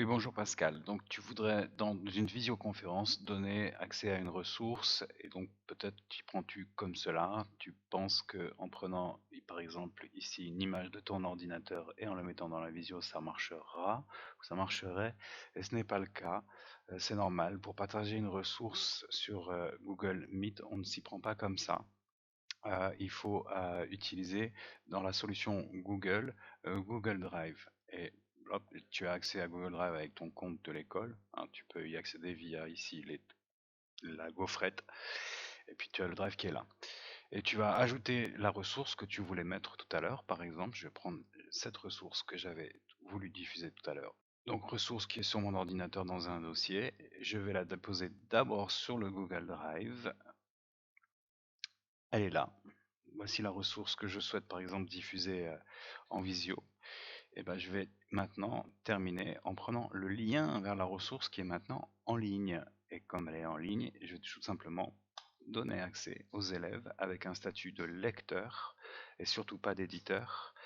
Oui, bonjour Pascal. Donc, tu voudrais, dans une visioconférence, donner accès à une ressource, et donc peut-être t'y prends-tu comme cela. Tu penses que en prenant, par exemple, ici une image de ton ordinateur et en le mettant dans la visio, ça marchera, ou ça marcherait, et ce n'est pas le cas. C'est normal. Pour partager une ressource sur Google Meet, on ne s'y prend pas comme ça. Il faut utiliser dans la solution Google, Google Drive. Et hop, tu as accès à Google Drive avec ton compte de l'école, hein, tu peux y accéder via ici la gaufrette, et puis tu as le Drive qui est là. Et tu vas ajouter la ressource que tu voulais mettre tout à l'heure. Par exemple, je vais prendre cette ressource que j'avais voulu diffuser tout à l'heure. Donc ressource qui est sur mon ordinateur dans un dossier. Je vais la déposer d'abord sur le Google Drive. Elle est là. Voici la ressource que je souhaite par exemple diffuser en visio. Et ben, je vais maintenant terminer en prenant le lien vers la ressource qui est maintenant en ligne. Et comme elle est en ligne, je vais tout simplement donner accès aux élèves avec un statut de lecteur et surtout pas d'éditeur.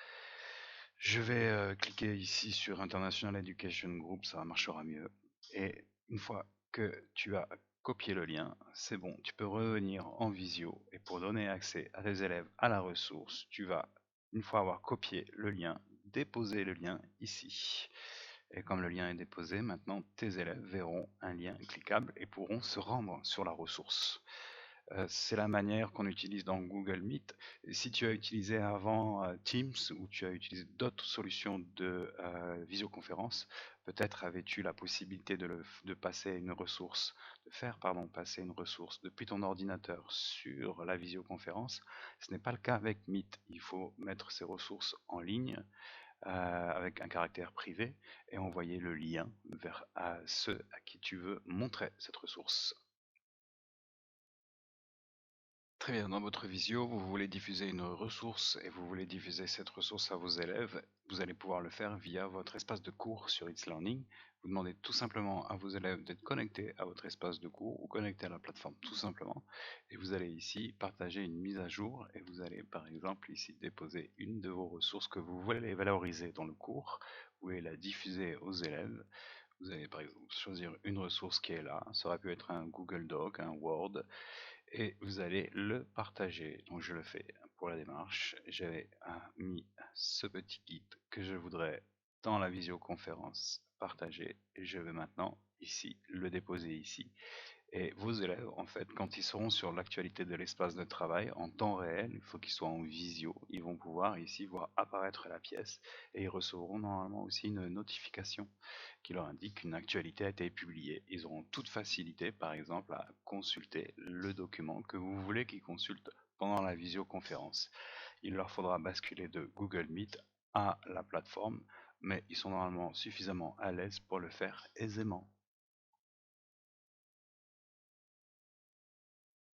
Je vais cliquer ici sur International Education Group, ça marchera mieux. Et une fois que tu as copié le lien, c'est bon, tu peux revenir en visio. Et pour donner accès à tes élèves à la ressource, tu vas, une fois avoir copié le lien, déposer le lien ici. Et comme le lien est déposé, maintenant tes élèves verront un lien cliquable et pourront se rendre sur la ressource. C'est la manière qu'on utilise dans Google Meet. Si tu as utilisé avant Teams ou tu as utilisé d'autres solutions de visioconférence, peut-être avais-tu la possibilité de passer une ressource, de faire pardon, passer une ressource depuis ton ordinateur sur la visioconférence. Ce n'est pas le cas avec Meet. Il faut mettre ces ressources en ligne avec un caractère privé et envoyer le lien vers ceux à qui tu veux montrer cette ressource. Très bien, dans votre visio, vous voulez diffuser une ressource et vous voulez diffuser cette ressource à vos élèves. Vous allez pouvoir le faire via votre espace de cours sur It's Learning. Vous demandez tout simplement à vos élèves d'être connectés à votre espace de cours ou connectés à la plateforme tout simplement. Et vous allez ici partager une mise à jour et vous allez par exemple ici déposer une de vos ressources que vous voulez valoriser dans le cours. Vous voulez la diffuser aux élèves. Vous allez par exemple choisir une ressource qui est là. Ça aurait pu être un Google Doc, un Word, et vous allez le partager. Donc je le fais pour la démarche. J'avais mis ce petit guide que je voudrais dans la visioconférence partager et je vais maintenant ici le déposer ici. Et vos élèves, en fait, quand ils seront sur l'actualité de l'espace de travail en temps réel, il faut qu'ils soient en visio, ils vont pouvoir ici voir apparaître la pièce et ils recevront normalement aussi une notification qui leur indique qu'une actualité a été publiée. Ils auront toute facilité, par exemple, à consulter le document que vous voulez qu'ils consultent pendant la visioconférence. Il leur faudra basculer de Google Meet à la plateforme, mais ils sont normalement suffisamment à l'aise pour le faire aisément.